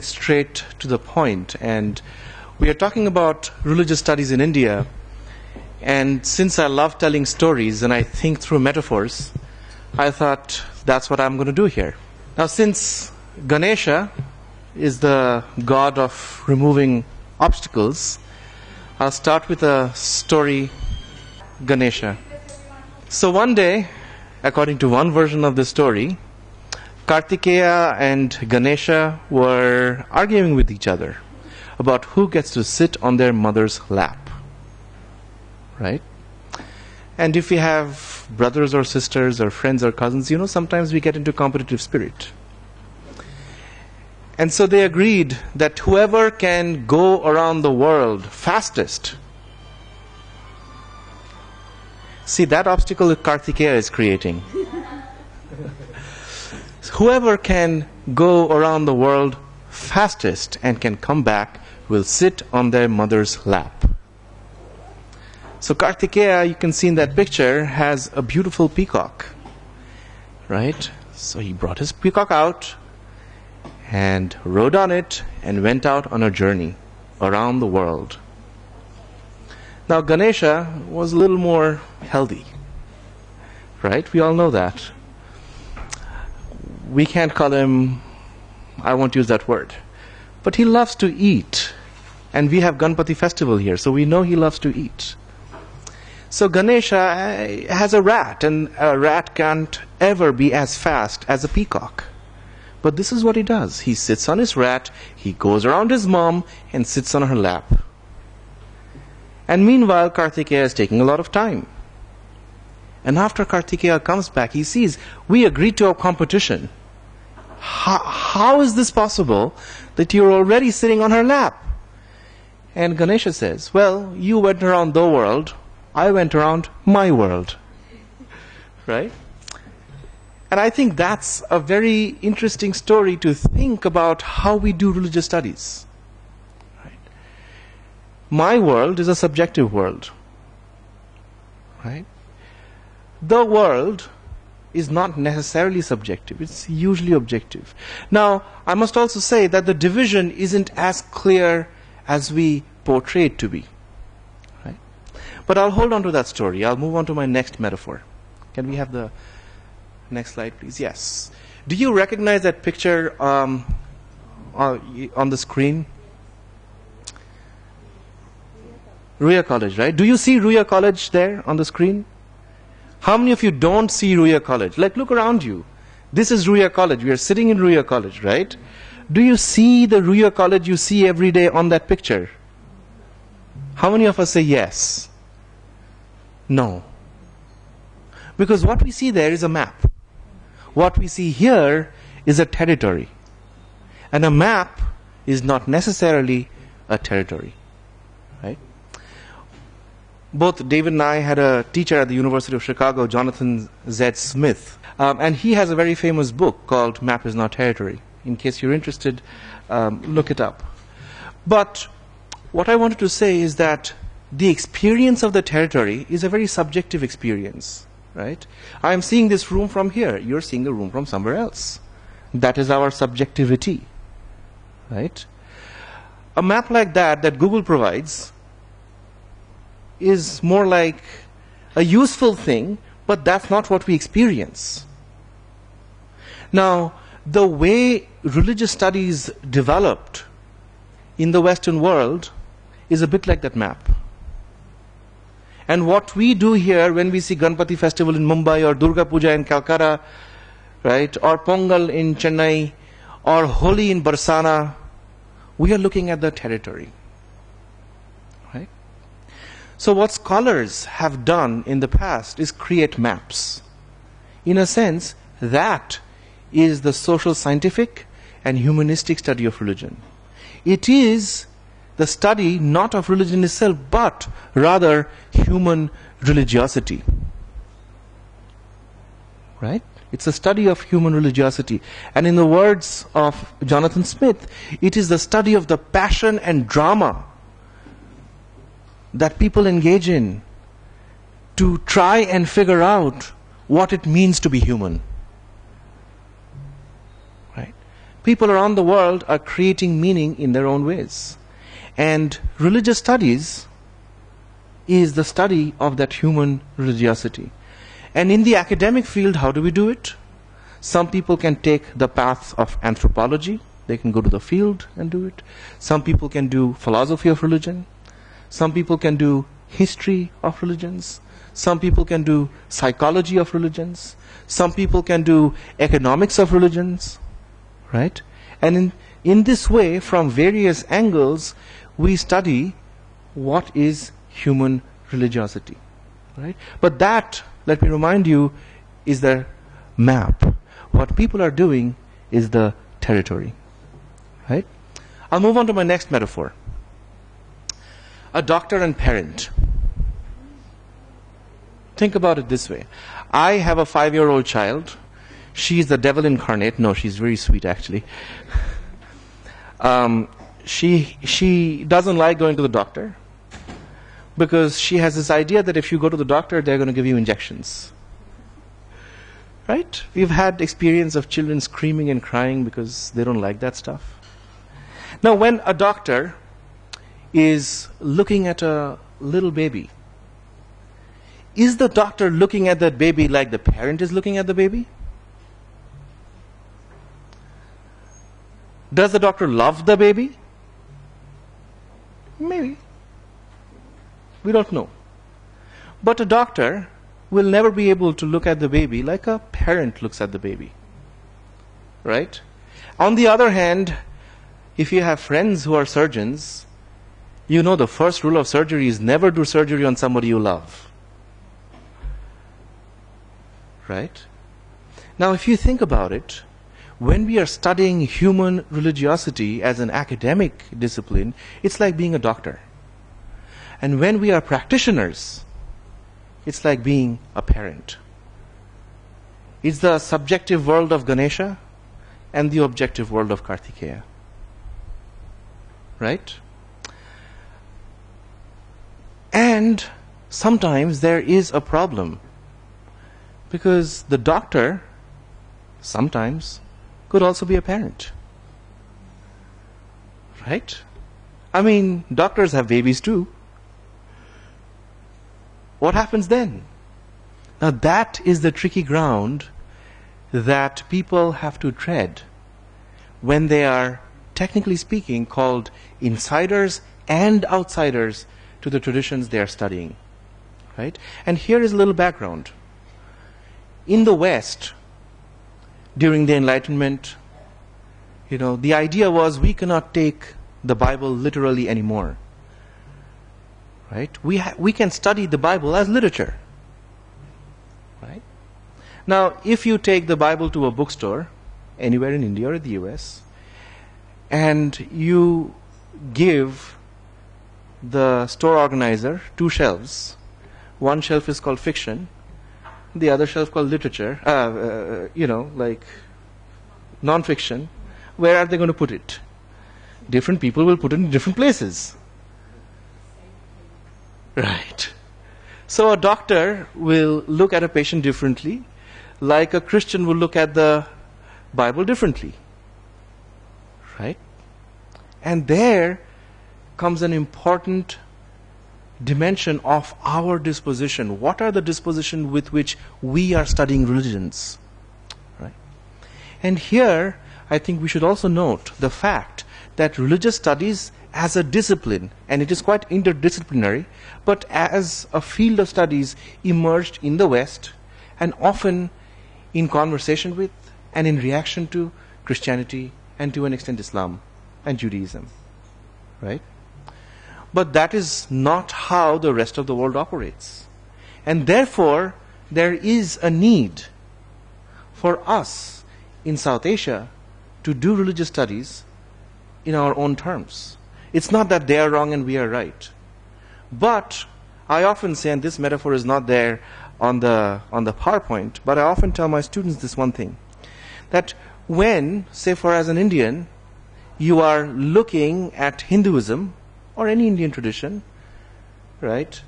get straight to the point. And we are talking about religious studies in India. And since I love telling stories and I think through metaphors, I thought that's what I'm going to do here. Now, since Ganesha is the god of removing obstacles, I'll start with a story, Ganesha. So one day, according to one version of the story, Kartikeya and Ganesha were arguing with each other about who gets to sit on their mother's lap. Right? And if we have brothers or sisters or friends or cousins, sometimes we get into competitive spirit. And so they agreed that whoever can go around the world fastest. See, that obstacle that Kartikeya is creating. Whoever can go around the world fastest and can come back will sit on their mother's lap. So Kartikeya, you can see in that picture, has a beautiful peacock. Right? So he brought his peacock out and rode on it and went out on a journey around the world. Now Ganesha was a little more healthy. Right? We all know that. We can't call him, I won't use that word. But he loves to eat. And we have Ganpati festival here, so we know he loves to eat. So Ganesha has a rat, and a rat can't ever be as fast as a peacock. But this is what he does. He sits on his rat, he goes around his mom, and sits on her lap. And meanwhile, Kartikeya is taking a lot of time. And after Kartikeya comes back, he sees, we agreed to a competition. How is this possible that you're already sitting on her lap? And Ganesha says, well, you went around the world, I went around my world. Right? And I think that's a very interesting story to think about how we do religious studies. Right? My world is a subjective world. Right? The world is not necessarily subjective. It's usually objective. Now, I must also say that the division isn't as clear as we portray it to be. Right? But I'll hold on to that story. I'll move on to my next metaphor. Can we have the next slide, please? Yes. Do you recognize that picture on the screen? Ruia College, right? Do you see Ruia College there on the screen? How many of you don't see Ruia College? Like, look around you. This is Ruia College. We are sitting in Ruia College, right? Do you see the Ruia College you see every day on that picture? How many of us say yes? No. Because what we see there is a map. What we see here is a territory. And a map is not necessarily a territory. Right? Both David and I had a teacher at the University of Chicago, Jonathan Z. Smith. And he has a very famous book called Map is Not Territory. In case you're interested, look it up. But what I wanted to say is that the experience of the territory is a very subjective experience. Right? I'm seeing this room from here. You're seeing the room from somewhere else. That is our subjectivity. Right? A map like that Google provides is more like a useful thing, but that's not what we experience. Now, the way religious studies developed in the Western world is a bit like that map. And what we do here when we see Ganpati festival in Mumbai or Durga Puja in Calcutta, right, or Pongal in Chennai, or Holi in Barsana, we are looking at the territory. Right? So what scholars have done in the past is create maps. In a sense, that is the social scientific and humanistic study of religion. It is the study not of religion itself, but rather human religiosity. Right? It's a study of human religiosity. And in the words of Jonathan Smith, it is the study of the passion and drama that people engage in to try and figure out what it means to be human. Right? People around the world are creating meaning in their own ways. And religious studies is the study of that human religiosity. And in the academic field, how do we do it? Some people can take the path of anthropology. They can go to the field and do it. Some people can do philosophy of religion. Some people can do history of religions. Some people can do psychology of religions. Some people can do economics of religions. Right? And in this way, from various angles, we study what is human religiosity. Right? But that, let me remind you, is the map. What people are doing is the territory. Right? I'll move on to my next metaphor. A doctor and parent. Think about it this way. I have a 5-year-old child. She's the devil incarnate. No, she's very sweet, actually. She doesn't like going to the doctor because she has this idea that if you go to the doctor, they're going to give you injections. Right? We've had experience of children screaming and crying because they don't like that stuff. Now, when a doctor is looking at a little baby, is the doctor looking at that baby like the parent is looking at the baby? Does the doctor love the baby? Maybe. We don't know. But a doctor will never be able to look at the baby like a parent looks at the baby. Right? On the other hand, if you have friends who are surgeons, you know the first rule of surgery is never do surgery on somebody you love. Right? Now, if you think about it, when we are studying human religiosity as an academic discipline, it's like being a doctor. And when we are practitioners, it's like being a parent. It's the subjective world of Ganesha and the objective world of Kartikeya. Right? And sometimes there is a problem because the doctor sometimes could also be a parent. Right? I mean, doctors have babies too. What happens then? Now that is the tricky ground that people have to tread when they are, technically speaking, called insiders and outsiders to the traditions they are studying. Right? And here is a little background. In the West, during the Enlightenment, the idea was we cannot take the Bible literally anymore. Right? We can study the Bible as literature. Right? Now, if you take the Bible to a bookstore, anywhere in India or the US, and you give the store organizer 2 shelves, one shelf is called fiction, the other shelf called literature, like non-fiction, where are they going to put it? Different people will put it in different places. Right. So a doctor will look at a patient differently, like a Christian will look at the Bible differently. Right? And there comes an important dimension of our disposition. What are the disposition with which we are studying religions? Right? And here, I think we should also note the fact that religious studies as a discipline, and it is quite interdisciplinary, but as a field of studies emerged in the West and often in conversation with and in reaction to Christianity and to an extent Islam and Judaism. Right? But that is not how the rest of the world operates. And therefore, there is a need for us in South Asia to do religious studies in our own terms. It's not that they are wrong and we are right. But I often say, and this metaphor is not there on the PowerPoint, but I often tell my students this one thing, that when, say for as an Indian, you are looking at Hinduism or any Indian tradition, right,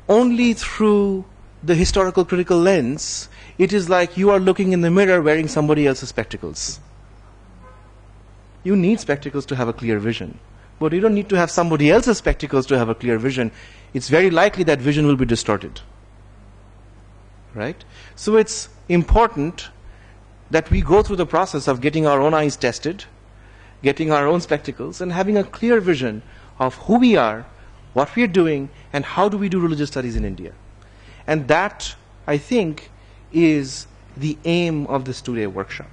only through the historical critical lens, it is like you are looking in the mirror wearing somebody else's spectacles. You need spectacles to have a clear vision. But you don't need to have somebody else's spectacles to have a clear vision. It's very likely that vision will be distorted. Right? So it's important that we go through the process of getting our own eyes tested, getting our own spectacles, and having a clear vision of who we are, what we are doing, and how do we do religious studies in India. And that, I think, is the aim of this two-day workshop.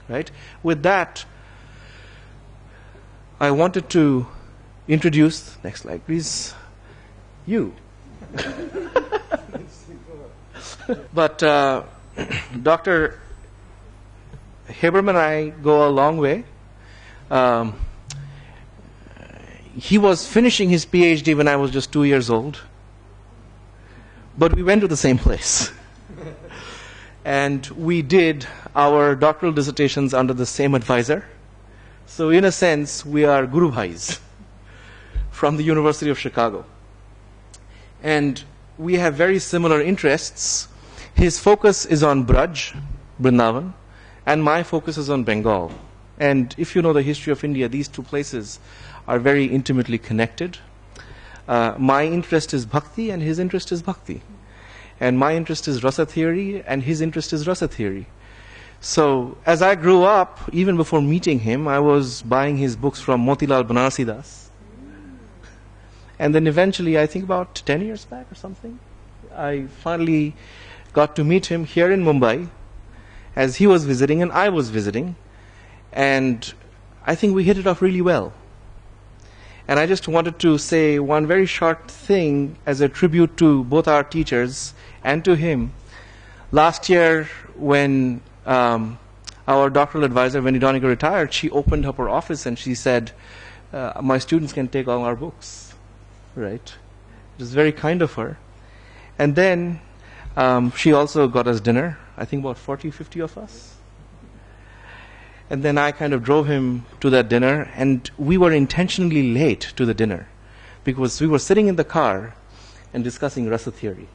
Right? With that, I wanted to introduce, next slide please, you. But Dr. Haberman and I go a long way. He was finishing his PhD when I was just 2 years old. But we went to the same place. And we did our doctoral dissertations under the same advisor. So in a sense, we are Guru Bhais from the University of Chicago. And we have very similar interests. His focus is on Braj, Vrindavan, and my focus is on Bengal. And if you know the history of India, these two places are very intimately connected. My interest is bhakti, and his interest is bhakti. And my interest is rasa theory, and his interest is rasa theory. So as I grew up, even before meeting him, I was buying his books from Motilal Banarsi Das. And then eventually, I think about 10 years back or something, I finally got to meet him here in Mumbai as he was visiting and I was visiting. And I think we hit it off really well. And I just wanted to say one very short thing as a tribute to both our teachers and to him. Last year, when our doctoral advisor, Wendy Doniger, retired, she opened up her office and she said, my students can take all our books. Right? It was very kind of her. And then she also got us dinner, I think about 40, 50 of us. And then I kind of drove him to that dinner, and we were intentionally late to the dinner because we were sitting in the car and discussing rasa theory.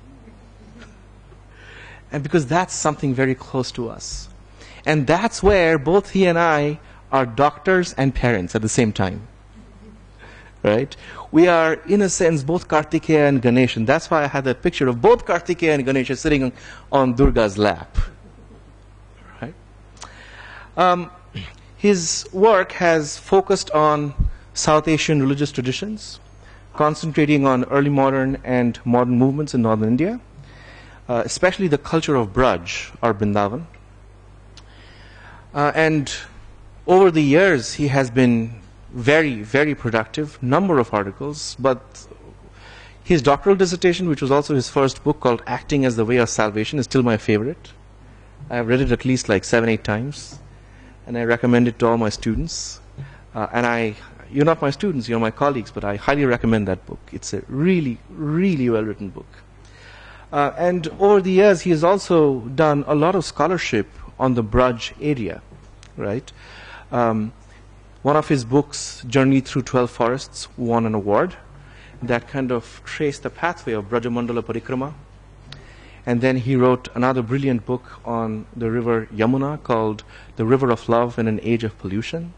And because that's something very close to us. And that's where both he and I are doctors and parents at the same time. Right? We are, in a sense, both Kartikeya and Ganesh. And that's why I had that picture of both Kartikeya and Ganesh sitting on Durga's lap. Right? His work has focused on South Asian religious traditions, concentrating on early modern and modern movements in northern India, especially the culture of Braj or Vrindavan. And over the years, he has been very, very productive, number of articles, but his doctoral dissertation, which was also his first book called Acting as the Way of Salvation, is still my favorite. I have read it at least like 7, 8 times, and I recommend it to all my students. You're not my students, you're my colleagues, but I highly recommend that book. It's a really, really well-written book. And over the years, he has also done a lot of scholarship on the Braj area, right? One of his books, Journey Through 12 Forests, won an award that kind of traced the pathway of Brajamandala Parikrama. And then he wrote another brilliant book on the river Yamuna called The River of Love in an Age of Pollution.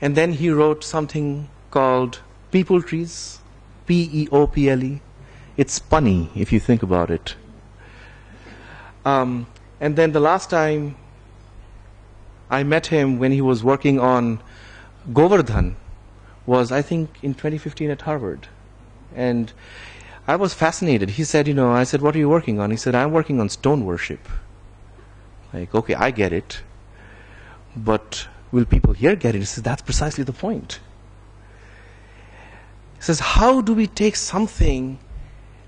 And then he wrote something called People Trees, P-E-O-P-L-E. It's punny if you think about it. And then the last time I met him when he was working on Govardhan was, I think, in 2015 at Harvard. And I was fascinated. He said, I said, what are you working on? He said, I'm working on stone worship. Like, okay, I get it. But will people here get it? He says, that's precisely the point. He says, how do we take something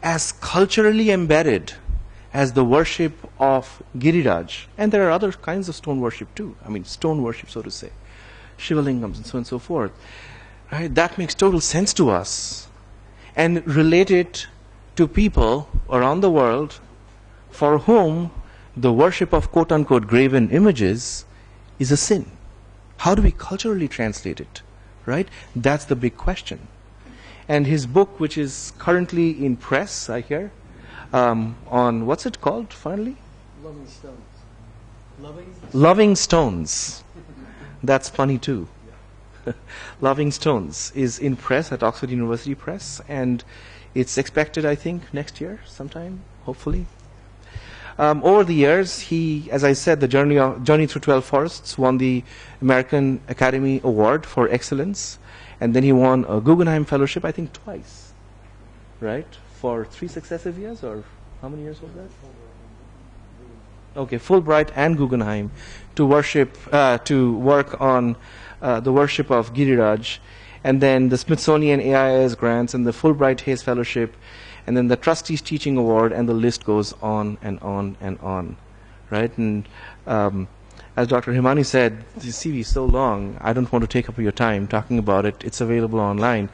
as culturally embedded as the worship of Giriraj? And there are other kinds of stone worship too. I mean, stone worship, so to say. Shivalingams and so on and so forth. Right? That makes total sense to us. And relate it to people around the world for whom the worship of quote-unquote graven images is a sin. How do we culturally translate it? Right? That's the big question. And his book, which is currently in press, I hear, on, what's it called, finally? Loving Stones. Loving Stones. That's funny too. Loving Stones, is in press at Oxford University Press, and it's expected, I think, next year sometime, hopefully. Over the years, he, as I said, the Journey Through 12 Forests won the American Academy Award for Excellence, and then he won a Guggenheim Fellowship, I think twice, right? For 3 successive years, or how many years was that? Okay, Fulbright and Guggenheim to work on the worship of Giriraj, and then the Smithsonian AIS grants and the Fulbright Hayes Fellowship, and then the Trustees Teaching Award, and the list goes on and on and on, right? And as Dr. Himani said, the CV is so long, I don't want to take up your time talking about it. It's available online.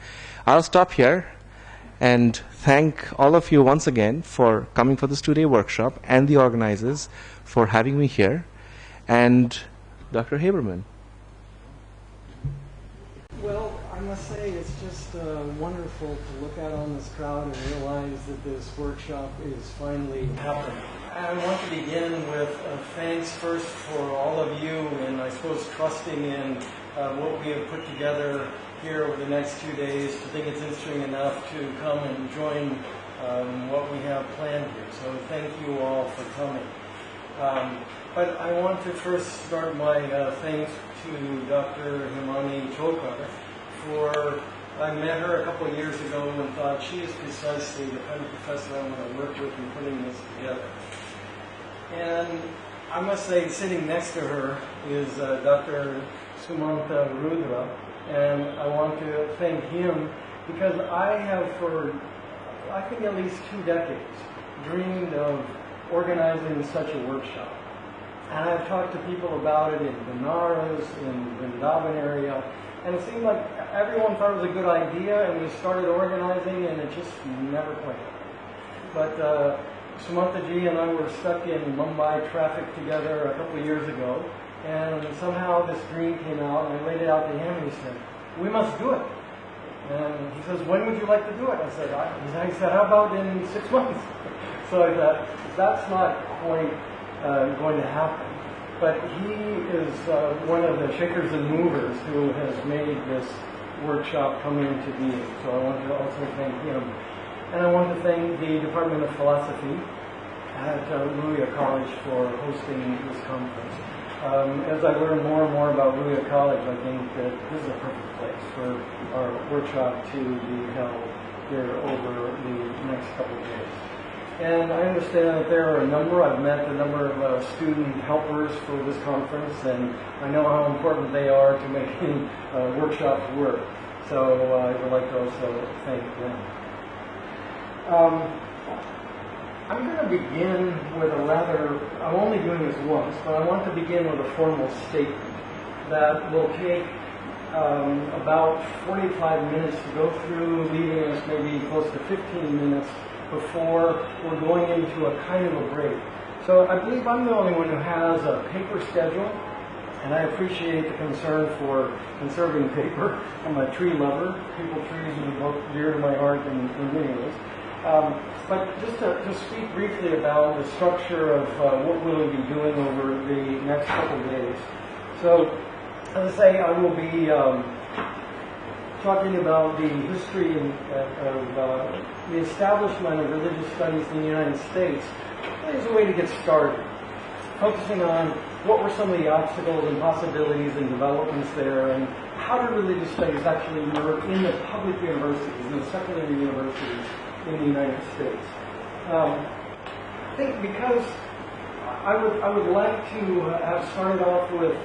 I'll stop here and thank all of you once again for coming for this 2-day workshop, and the organizers for having me here, and Dr. Haberman. Well, I must say it's just wonderful to look out on this crowd and realize that this workshop is finally happening. I want to begin with thanks first for all of you, and I suppose trusting in what we have put together here over the next 2 days to think it's interesting enough to come and join what we have planned here. So thank you all for coming. But I want to first start my thanks to Dr. Himani Cholkar for, I met her a couple of years ago and thought she is precisely the kind of professor I'm going to work with in putting this together. And I must say, sitting next to her is Dr. Sumanta Rudra, and I want to thank him because I have for, I think at least 2 decades, dreamed of organizing such a workshop. And I've talked to people about it in Benares, in the Vrindavan area, and it seemed like everyone thought it was a good idea, and we started organizing, and it just never quite happened. But Sumantaji and I were stuck in Mumbai traffic together a couple of years ago, and somehow this dream came out, and I laid it out to him, and he said, "We must do it." And he says, "When would you like to do it?" I said, he said, "How about in 6 months?" So I thought, that's not quite going to happen. But he is one of the shakers and movers who has made this workshop come into being. So I want to also thank him. And I want to thank the Department of Philosophy at Ruia College for hosting this conference. As I learn more and more about Ruia College, I think that this is a perfect place for our workshop to be held here over the next couple of days. And I understand that there are I've met a number of student helpers for this conference, and I know how important they are to making workshops work. So I would like to also thank them. I'm going to begin with I'm only doing this once, but I want to begin with a formal statement that will take about 45 minutes to go through, leaving us maybe close to 15 minutes before we're going into a kind of a break. So I believe I'm the only one who has a paper schedule, and I appreciate the concern for conserving paper. I'm a tree lover. People, trees are both dear to my heart in many ways. But just to speak briefly about the structure of what we'll be doing over the next couple of days. So, as I say, I will be talking about the history of the establishment of religious studies in the United States as a way to get started, focusing on what were some of the obstacles and possibilities and developments there, and how do religious studies actually work in the public universities, in the secular universities in the United States. I think because I would like to have started off with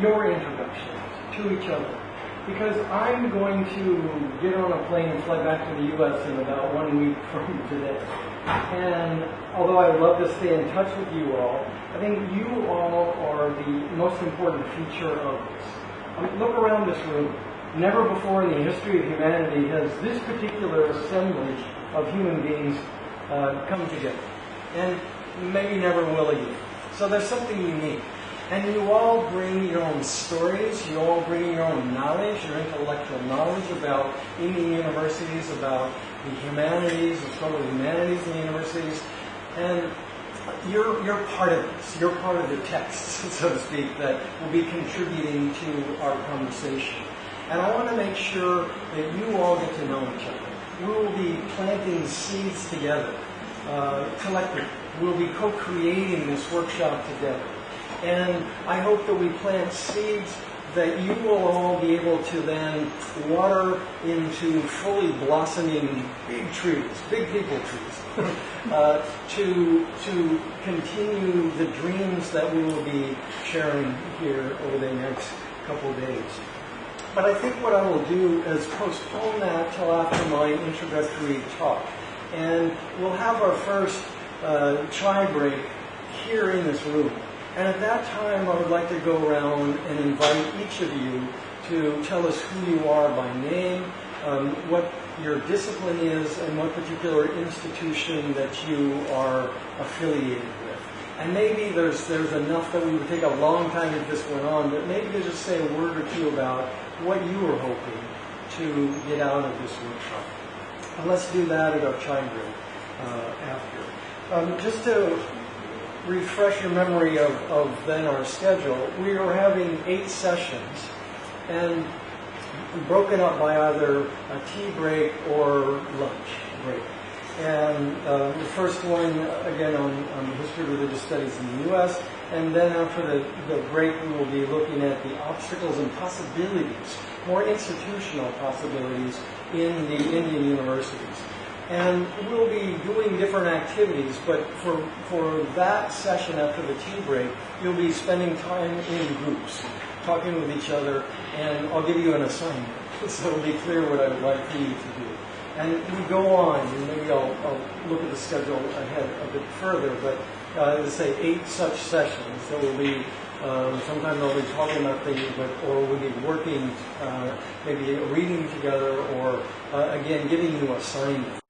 your introductions to each other, because I'm going to get on a plane and fly back to the U.S. in about 1 week from today. And although I would love to stay in touch with you all, I think you all are the most important feature of this. I mean, look around this room. Never before in the history of humanity has this particular assemblage of human beings come together. And maybe never will again. So there's something unique. And you all bring your own stories, you all bring your own knowledge, your intellectual knowledge about Indian universities, about the humanities, the struggle of humanities in the universities. And you're part of this. You're part of the text, so to speak, that will be contributing to our conversation. And I want to make sure that you all get to know each other. We will be planting seeds together, collectively. We'll be co-creating this workshop together. And I hope that we plant seeds that you will all be able to then water into fully blossoming big trees, big people trees, to continue the dreams that we will be sharing here over the next couple of days. But I think what I will do is postpone that till after my introductory talk. And we'll have our first chai break here in this room. And at that time, I would like to go around and invite each of you to tell us who you are by name, what your discipline is, and what particular institution that you are affiliated with. And maybe there's enough that we would take a long time if this went on, but maybe to just say a word or two about what you are hoping to get out of this workshop. And let's do that at our chai break after. Just to refresh your memory of then our schedule, we are having 8 sessions and broken up by either a tea break or lunch break. And the first one, again, on the history of religious studies in the U.S., and then after the break we will be looking at the obstacles and possibilities, more institutional possibilities in the Indian universities. And we'll be doing different activities, but for that session after the tea break, you'll be spending time in groups, talking with each other, and I'll give you an assignment, so it'll be clear what I would like for you to do. And we go on, and maybe I'll look at the schedule ahead a bit further, but let's say 8 such sessions. So we'll be, sometimes I'll be talking about things, or we'll be working, maybe reading together, or again, giving you assignments.